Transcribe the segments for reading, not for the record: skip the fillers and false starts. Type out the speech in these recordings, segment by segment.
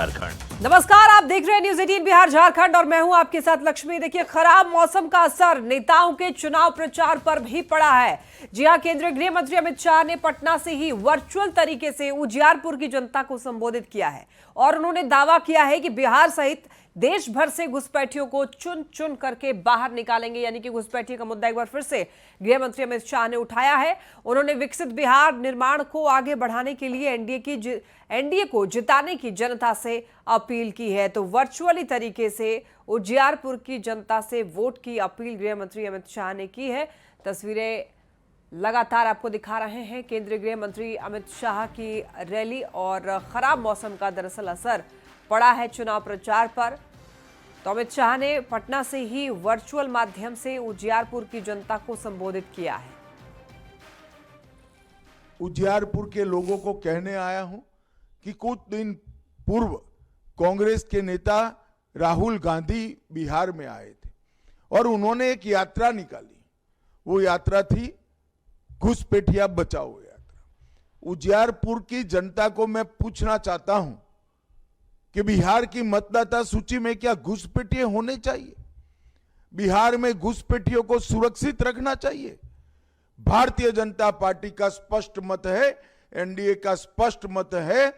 झारखंड। नमस्कार, आप देख रहे हैं न्यूज़ 18 बिहार झारखंड और मैं हूं आपके साथ लक्ष्मी। देखिए, खराब मौसम का असर नेताओं के चुनाव प्रचार पर भी पड़ा है। जी हां, केंद्रीय गृह मंत्री अमित शाह ने पटना से ही वर्चुअल तरीके से उजियारपुर की जनता को संबोधित किया है और उन्होंने दावा किया है कि बिहार सहित देश भर से घुसपैठियों को चुन चुन करके बाहर निकालेंगे। यानी कि घुसपैठी का मुद्दा एक बार फिर से गृह मंत्री अमित शाह ने उठाया है। उन्होंने विकसित बिहार निर्माण को आगे बढ़ाने के लिए एनडीए को जिताने की जनता से अपील की है। तो वर्चुअली तरीके से उजियारपुर की जनता से वोट की अपील गृह मंत्री अमित शाह ने की है। तस्वीरें लगातार आपको दिखा रहे हैं केंद्रीय गृह मंत्री अमित शाह की रैली और खराब मौसम का दरअसल असर पड़ा है चुनाव प्रचार पर। तो अमित शाह ने पटना से ही वर्चुअल माध्यम से उजियारपुर की जनता को संबोधित किया है। उजियारपुर के लोगों को कहने आया हूं कि कुछ दिन पूर्व कांग्रेस के नेता राहुल गांधी बिहार में आए थे और उन्होंने एक यात्रा निकाली। वो यात्रा थी घुसपैठिया बचाओ यात्रा। उजियारपुर की जनता को मैं पूछना चाहता हूं कि बिहार की मतदाता सूची में क्या घुसपैठिए होने चाहिए? बिहार में घुसपैठियों को सुरक्षित रखना चाहिए। भारतीय जनता पार्टी का स्पष्ट मत है, एनडीए का स्पष्ट मत है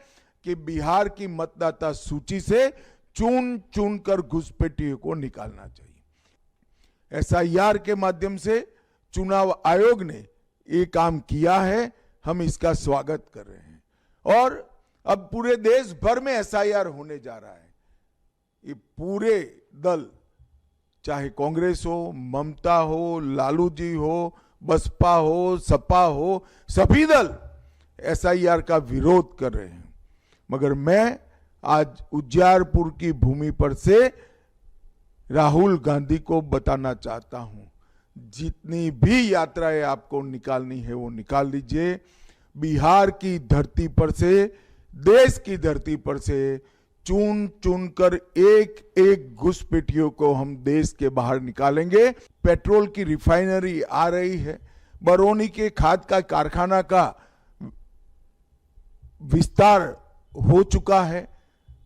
कि बिहार की मतदाता सूची से चुन चुन कर घुसपैठियों को निकालना चाहिए। एसआईआर के माध्यम से चुनाव आयोग ने ये काम किया है, हम इसका स्वागत कर रहे हैं और अब पूरे देश भर में एसआईआर होने जा रहा है। ये पूरे दल, चाहे कांग्रेस हो, ममता हो, लालू जी हो, बसपा हो, सपा हो, सभी दल एसआईआर का विरोध कर रहे हैं। मगर मैं आज उजियारपुर की भूमि पर से राहुल गांधी को बताना चाहता हूं, जितनी भी यात्राएं आपको निकालनी है वो निकाल लीजिए। बिहार की धरती पर से, देश की धरती पर से चुन चुन कर एक एक घुसपैठियों को हम देश के बाहर निकालेंगे। पेट्रोल की रिफाइनरी आ रही है, बरौनी के खाद का कारखाना का विस्तार हो चुका है,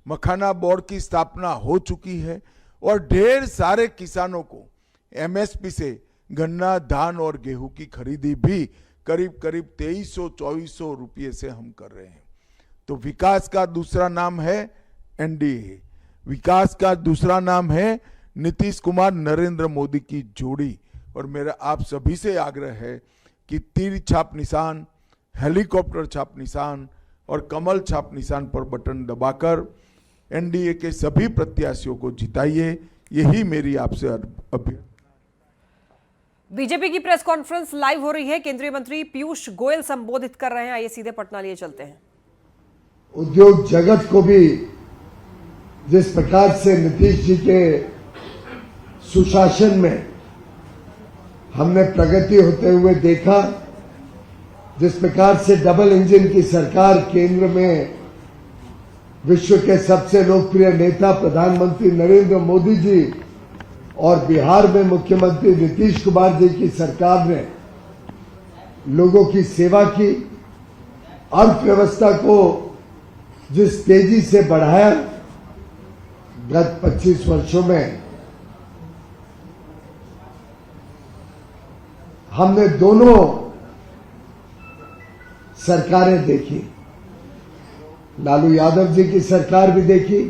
मखाना बोर्ड की स्थापना हो चुकी है और ढेर सारे किसानों को एमएसपी से गन्ना, धान और गेहूं की खरीदी भी करीब करीब 2300-2400 रुपये से हम कर रहे हैं। तो विकास का दूसरा नाम है एनडीए, विकास का दूसरा नाम है नीतीश कुमार नरेंद्र मोदी की जोड़ी। और मेरा आप सभी से आग्रह है कि तीर छाप निशान, हेलीकॉप्टर छाप निशान और कमल छाप निशान पर बटन दबाकर एनडीए के सभी प्रत्याशियों को जिताइए। यही मेरी आपसे अपील। बीजेपी की प्रेस कॉन्फ्रेंस लाइव हो रही है, केंद्रीय मंत्री पीयूष गोयल संबोधित कर रहे हैं। आइए सीधे पटना लिए चलते हैं। उद्योग जगत को भी जिस प्रकार से नीतीश जी के सुशासन में हमने प्रगति होते हुए देखा, जिस प्रकार से डबल इंजन की सरकार केंद्र में विश्व के सबसे लोकप्रिय नेता प्रधानमंत्री नरेंद्र मोदी जी और बिहार में मुख्यमंत्री नीतीश कुमार जी की सरकार ने लोगों की सेवा की, अर्थव्यवस्था को जिस तेजी से बढ़ाया, गत 25 वर्षों में हमने दोनों सरकारें देखी। लालू यादव जी की सरकार भी देखी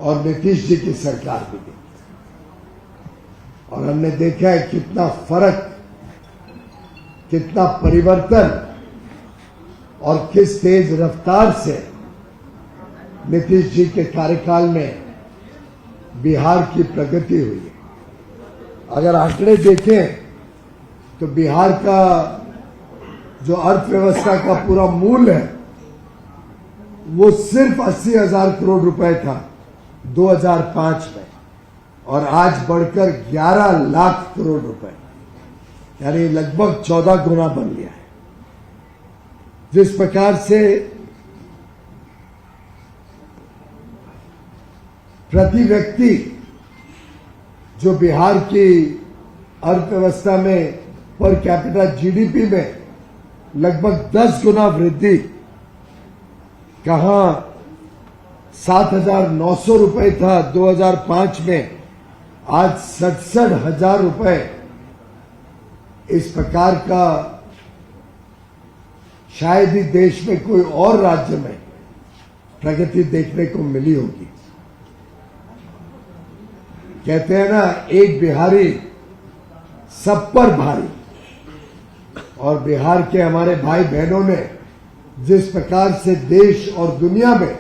और नीतीश जी की सरकार भी देखी और हमने देखा है कितना फर्क, कितना परिवर्तन और किस तेज रफ्तार से नीतीश जी के कार्यकाल में बिहार की प्रगति हुई है। अगर आंकड़े देखें तो बिहार का जो अर्थव्यवस्था का पूरा मूल है वो सिर्फ 80,000 करोड़ रुपए था 2005 में और आज बढ़कर 11 लाख करोड़ रुपए, यानी लगभग 14 गुना बन गया है। जिस प्रकार से प्रति व्यक्ति जो बिहार की अर्थव्यवस्था में पर कैपिटा जीडीपी में लगभग 10 गुना वृद्धि, कहां 7,900 रुपए था 2005 में, आज 67,000 रुपए। इस प्रकार का शायद ही देश में कोई और राज्य में प्रगति देखने को मिली होगी। कहते हैं ना, एक बिहारी सब पर भारी। और बिहार के हमारे भाई बहनों ने जिस प्रकार से देश और दुनिया में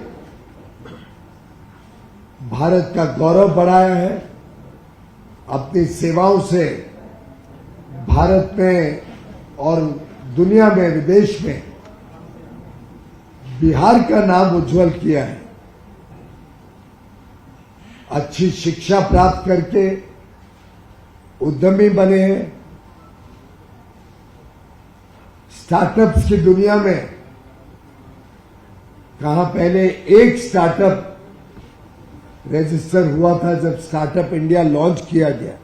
भारत का गौरव बढ़ाया है, अपनी सेवाओं से भारत में और दुनिया में, विदेश में बिहार का नाम उज्जवल किया है। अच्छी शिक्षा प्राप्त करके उद्यमी बने हैं। स्टार्टअप्स की दुनिया में कहा पहले एक स्टार्टअप रजिस्टर हुआ था जब स्टार्टअप इंडिया लॉन्च किया गया,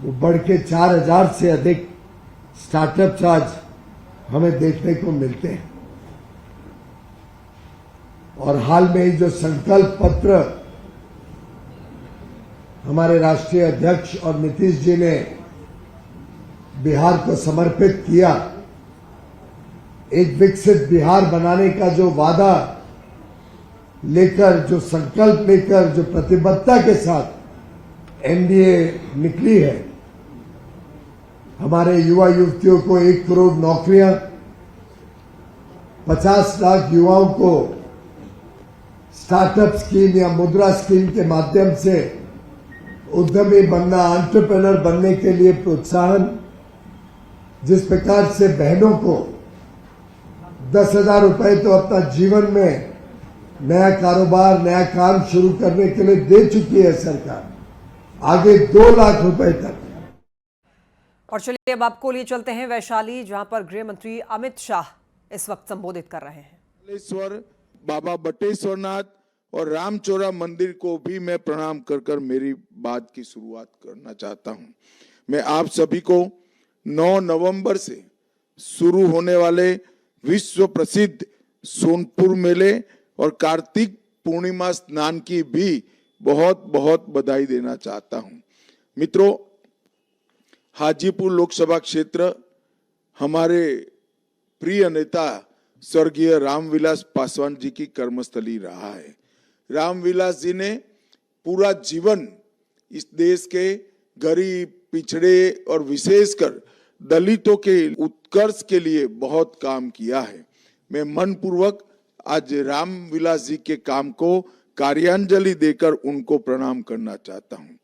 वो बढ़ के 4,000 से अधिक स्टार्टअप्स आज हमें देखने को मिलते हैं। और हाल में ही जो संकल्प पत्र हमारे राष्ट्रीय अध्यक्ष और नीतीश जी ने बिहार को समर्पित किया, एक विकसित बिहार बनाने का जो वादा लेकर, जो संकल्प लेकर, जो प्रतिबद्धता के साथ एनडीए निकली है, हमारे युवा युवतियों को 1 करोड़ नौकरियां, 50 लाख युवाओं को स्टार्टअप स्कीम या मुद्रा स्कीम के माध्यम से उद्यमी बनना, एंटरप्रेन्योर बनने के लिए प्रोत्साहन, जिस प्रकार से बहनों को 10,000 रुपए तो अपना जीवन में नया कारोबार, नया काम शुरू करने के लिए दे चुकी है सरकार, आगे 2 लाख रुपए तक। और चलिए अब आपको लिए चलते हैं वैशाली, जहां पर गृह मंत्री अमित शाह इस वक्त संबोधित कर रहे हैं। बाबा बटेश्वरनाथ और रामचोरा मंदिर को भी मैं प्रणाम कर मेरी बात की शुरुआत करना चाहता हूं। मैं आप सभी को 9 नवंबर से शुरू होने वाले विश्व प्रसिद्ध सोनपुर मेले और कार्तिक पूर्णिमा स्नान की भी बहुत बहुत बधाई देना चाहता हूं। मित्रों, हाजीपुर लोकसभा क्षेत्र हमारे प्रिय नेता स्वर्गीय रामविलास पासवान जी की कर्मस्थली रहा है। रामविलास जी ने पूरा जीवन इस देश के गरीब, पिछड़े और विशेषकर दलितों के उत्कर्ष के लिए बहुत काम किया है। मैं मनपूर्वक आज रामविलास जी के काम को कार्यांजलि देकर उनको प्रणाम करना चाहता हूं।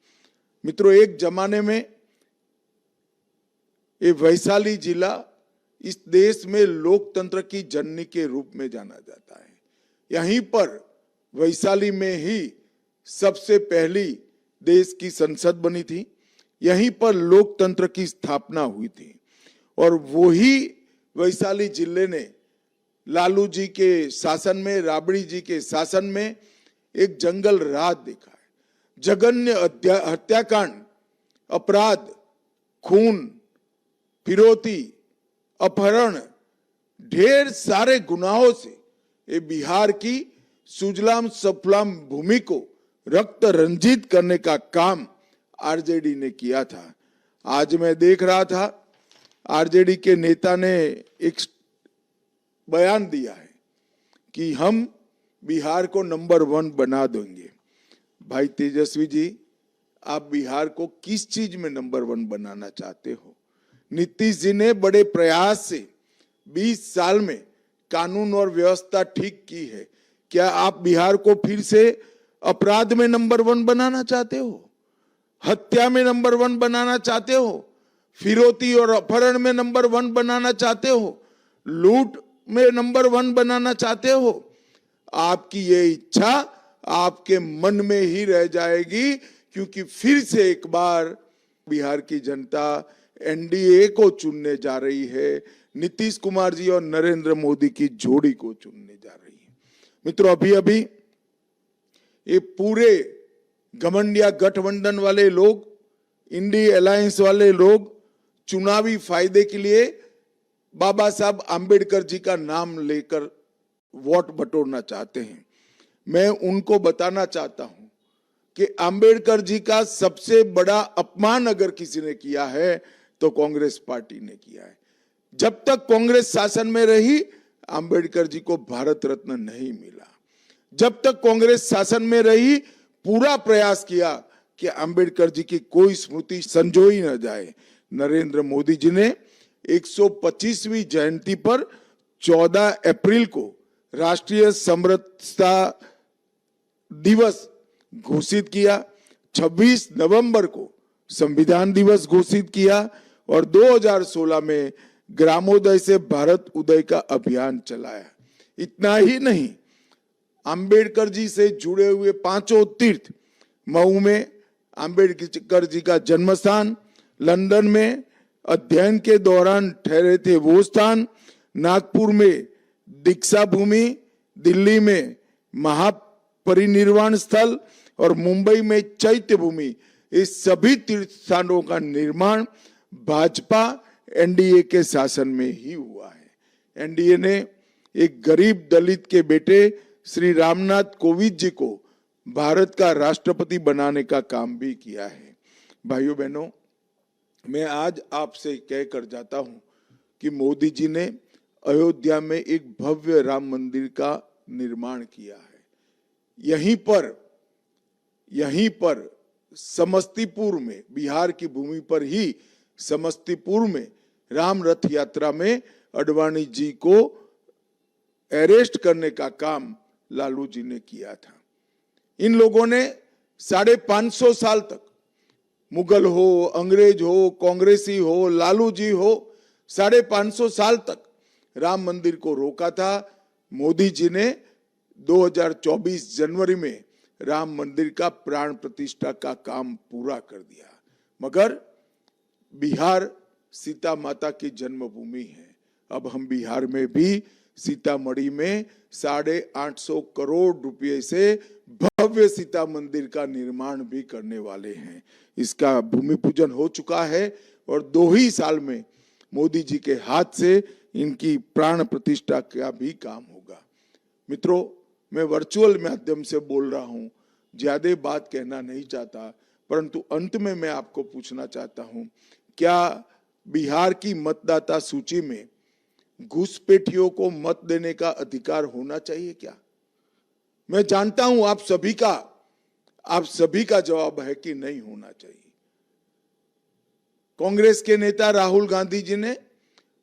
मित्रों, एक जमाने में ये वैशाली जिला इस देश में लोकतंत्र की जननी के रूप में जाना जाता है। यहीं पर वैशाली में ही सबसे पहली देश की संसद बनी थी, यहीं पर लोकतंत्र की स्थापना हुई थी। और वही वैशाली जिले ने लालू जी के शासन में, राबड़ी जी के शासन में एक जंगल राज देखा है। जघन्य हत्याकांड, अपराध, खून, फिरौती, अपहरण, ढेर सारे गुनाहों से ये बिहार की सुजलाम सफलाम भूमि को रक्त रंजित करने का काम आरजेडी ने किया था। आज मैं देख रहा था आरजेडी के नेता ने एक बयान दिया है कि हम बिहार को नंबर 1 बना देंगे। भाई तेजस्वी जी, आप बिहार को किस चीज में नंबर 1 बनाना चाहते हो? नीतीश जी ने बड़े प्रयास से 20 साल में कानून और व्यवस्था ठीक की है। क्या आप बिहार को फिर से अपराध में नंबर 1 बनाना चाहते हो? हत्या में नंबर 1 बनाना चाहते हो? फिरौती और अपहरण में नंबर 1 बनाना चाहते हो? लूट में नंबर 1 बनाना चाहते हो? आपकी ये इच्छा आपके मन में ही रह जाएगी, क्योंकि फिर से एक बार बिहार की जनता एनडीए को चुनने जा रही है। नीतीश कुमार जी और नरेंद्र मोदी की जोड़ी को चुनने जा रही है। मित्रों, अभी अभी ये पूरे घमंडिया गठबंधन वाले लोग, इंडी अलायंस वाले लोग चुनावी फायदे के लिए बाबा साहब आंबेडकर जी का नाम लेकर वोट बटोरना चाहते हैं। मैं उनको बताना चाहता हूं कि अंबेडकर जी का सबसे बड़ा अपमान अगर किसी ने किया है तो कांग्रेस पार्टी ने किया है। जब तक कांग्रेस शासन में रही, अंबेडकर जी को भारत रत्न नहीं मिला। जब तक कांग्रेस शासन में रही, पूरा प्रयास किया कि अंबेडकर जी की कोई स्मृति संजोई न जाए। नरेंद्र मोदी जी ने 125वीं जयंती पर 14 अप्रैल को राष्ट्रीय समरसता दिवस घोषित किया, 26 नवंबर को संविधान दिवस घोषित किया और 2016 में ग्रामोदय से भारत उदय का अभियान चलाया। इतना ही नहीं, अंबेडकर जी से जुड़े हुए 5 तीर्थ, मऊ में अंबेडकर जी का जन्म स्थान, लंदन में अध्ययन के दौरान ठहरे थे वो स्थान, नागपुर में दीक्षा भूमि, दिल्ली में महापरिनिर्वाण स्थल और मुंबई में चैत्य भूमि, इस सभी तीर्थ स्थानों का निर्माण भाजपा एनडीए के शासन में ही हुआ है। एनडीए ने एक गरीब दलित के बेटे श्री रामनाथ कोविंद जी को भारत का राष्ट्रपति बनाने का काम भी किया है। भाइयों बहनों, मैं आज आपसे कहकर जाता हूं कि मोदी जी ने अयोध्या में एक भव्य राम मंदिर का निर्माण किया है। यहीं पर समस्तीपुर में, बिहार की भूमि पर ही समस्तीपुर में राम रथ यात्रा में अडवाणी जी को अरेस्ट करने का काम लालू जी ने किया था। इन लोगों ने 550 साल तक, मुगल हो, अंग्रेज हो, कांग्रेसी हो, लालू जी हो, 550 साल तक राम मंदिर को रोका था। मोदी जी ने 2024 जनवरी में राम मंदिर का प्राण प्रतिष्ठा का काम पूरा कर दिया। मगर बिहार सीता माता की जन्मभूमि है। अब हम बिहार में भी सीतामढ़ी में 850 करोड़ रुपए से भव्य सीता मंदिर का निर्माण भी करने वाले हैं। इसका भूमि पूजन हो चुका है और 2 ही साल में मोदी जी के हाथ से इनकी प्राण प्रतिष्ठा का भी काम होगा। मित्रों, मैं वर्चुअल माध्यम से बोल रहा हूं, ज्यादा बात कहना नहीं चाहता, परंतु अंत में मैं आपको पूछना चाहता हूं, क्या बिहार की मतदाता सूची में घुसपैठियों को मत देने का अधिकार होना चाहिए क्या? मैं जानता हूं आप सभी का जवाब है कि नहीं होना चाहिए। कांग्रेस के नेता राहुल गांधी जी ने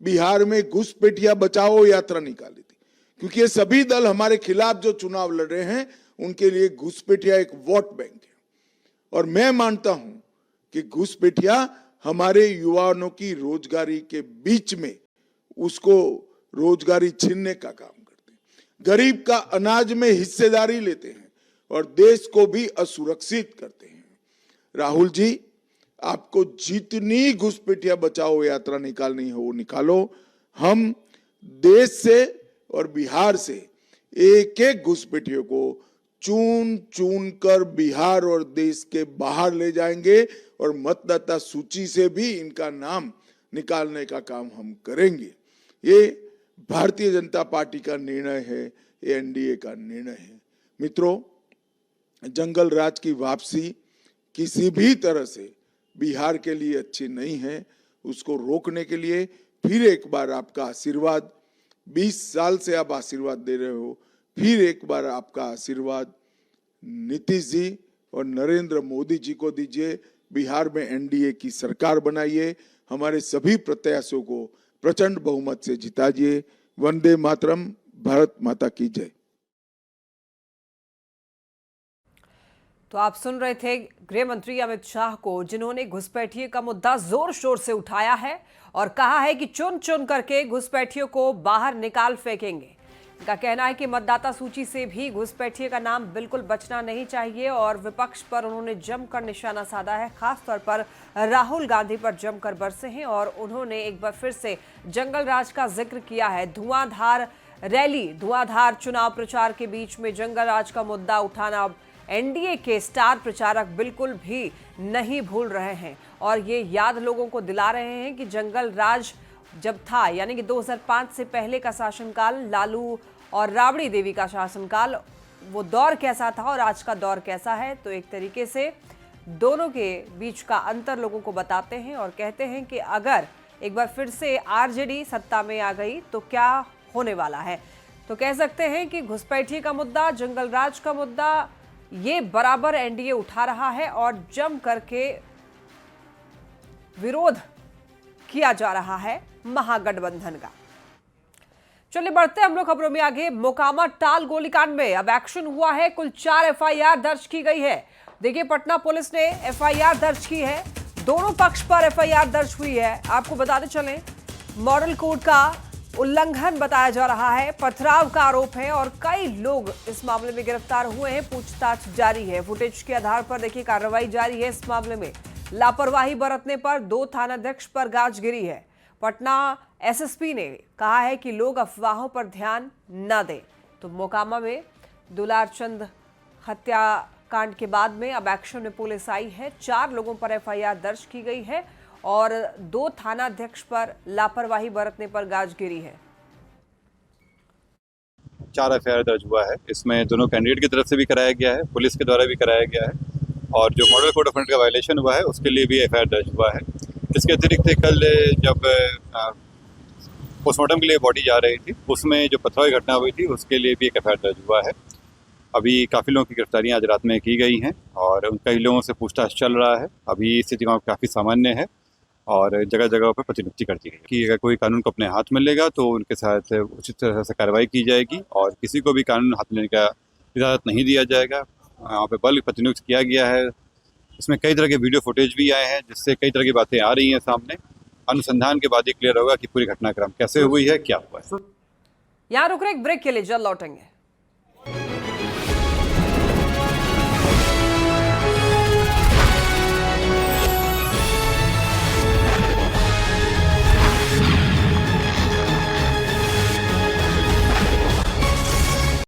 बिहार में घुसपैठिया बचाओ यात्रा निकाली थी, क्योंकि ये सभी दल हमारे खिलाफ जो चुनाव लड़ रहे हैं उनके लिए घुसपैठिया एक वोट बैंक है। और मैं मानता हूं कि घुसपैठिया हमारे युवाओं की रोजगारी के बीच में उसको रोजगारी छीनने का काम करते हैं, गरीब का अनाज में हिस्सेदारी लेते हैं और देश को भी असुरक्षित करते हैं। राहुल जी, आपको जितनी घुसपैठिया बचाओ यात्रा निकालनी हो निकालो। हम देश से और बिहार से एक एक घुसपैठियों को चुन चुन कर बिहार और देश के बाहर ले जाएंगे और मतदाता सूची से भी इनका नाम निकालने का काम हम करेंगे। ये भारतीय जनता पार्टी का निर्णय है, ये एनडीए का निर्णय है। मित्रों, जंगल राज की वापसी किसी भी तरह से बिहार के लिए अच्छी नहीं है। उसको रोकने के लिए फिर एक बार आपका आशीर्वाद, 20 साल से आप आशीर्वाद दे रहे हो, फिर एक बार आपका आशीर्वाद नीतीश जी और नरेंद्र मोदी जी को दीजिए। बिहार में एनडीए की सरकार बनाइए, हमारे सभी प्रत्याशियों को प्रचंड बहुमत से जिताइए। वंदे मातरम, भारत माता की जय। तो आप सुन रहे थे गृह मंत्री अमित शाह को, जिन्होंने घुसपैठियों का मुद्दा जोर शोर से उठाया है और कहा है कि चुन चुन करके घुसपैठियों को बाहर निकाल फेंकेंगे। इनका कहना है कि मतदाता सूची से भी घुसपैठियों का नाम बिल्कुल बचना नहीं चाहिए और विपक्ष पर उन्होंने जमकर निशाना साधा है। खासतौर पर राहुल गांधी पर जमकर बरसे हैं और उन्होंने एक बार फिर से जंगल राज का जिक्र किया है। धुआंधार रैली, धुआंधार चुनाव प्रचार के बीच में जंगल राज का मुद्दा उठाना एनडीए के स्टार प्रचारक बिल्कुल भी नहीं भूल रहे हैं और ये याद लोगों को दिला रहे हैं कि जंगल राज जब था, यानी कि 2005 से पहले का शासनकाल, लालू और राबड़ी देवी का शासनकाल, वो दौर कैसा था और आज का दौर कैसा है। तो एक तरीके से दोनों के बीच का अंतर लोगों को बताते हैं और कहते हैं कि अगर एक बार फिर से आरजेडी सत्ता में आ गई तो क्या होने वाला है। तो कह सकते हैं कि घुसपैठी का मुद्दा, जंगल राज का मुद्दा, ये बराबर एनडीए उठा रहा है और जम करके विरोध किया जा रहा है महागठबंधन का। चलिए बढ़ते हम लोग खबरों में आगे। मोकामा टाल गोलीकांड में अब एक्शन हुआ है। कुल 4 एफआईआर दर्ज की गई है। देखिए, पटना पुलिस ने एफआईआर दर्ज की है। दोनों पक्ष पर एफआईआर दर्ज हुई है। आपको बताते चलें, मॉडल कोड का उल्लंघन बताया जा रहा है, पथराव का आरोप है और कई लोग इस मामले में गिरफ्तार हुए हैं। पूछताछ जारी है। फुटेज के आधार पर देखिए कार्रवाई जारी है। इस मामले में लापरवाही बरतने पर 2 थानाध्यक्ष पर गाज गिरी है। पटना एसएसपी ने कहा है कि लोग अफवाहों पर ध्यान न दें। तो मोकामा में दुलारचंद हत्याकांड के बाद में अब एक्शन में पुलिस आई है। 4 लोगों पर एफआईआर दर्ज की गई है और 2 थानाध्यक्ष पर लापरवाही बरतने पर गाज गिरी है। 4 एफआईआर दर्ज हुआ है। इसमें दोनों कैंडिडेट की तरफ से भी कराया गया है, पुलिस के द्वारा भी कराया गया है और जो मॉडल कोड ऑफ कंडक्ट का वायलेशन हुआ है उसके लिए भी एफआईआर दर्ज हुआ है। इसके अतिरिक्त कल जब पोस्टमार्टम के लिए बॉडी जा रही थी उसमें जो पथराव की घटना हुई थी उसके लिए भी एक एफआईआर दर्ज हुआ है। अभी काफ़ी लोगों की गिरफ्तारियां आज रात में की गई हैं और कई लोगों से पूछताछ चल रहा है। अभी स्थिति वहाँ काफ़ी सामान्य है और जगह जगह पर प्रतिनियुक्ति कर दी गई कि अगर कोई कानून को अपने हाथ में लेगा तो उनके साथ उचित तरह से कार्रवाई की जाएगी और किसी को भी कानून हाथ में लेने का इजाज़त नहीं दिया जाएगा। वहाँ पर बल प्रतिनियुक्त किया गया है। इसमें कई तरह के वीडियो फुटेज भी आए हैं जिससे कई तरह की बातें आ रही हैं सामने। अनुसंधान के बाद ही क्लियर होगा कि पूरी घटनाक्रम कैसे हुई है, क्या हुआ है। यहाँ रुक रहे एक ब्रेक के लिए, जल्द लौटेंगे।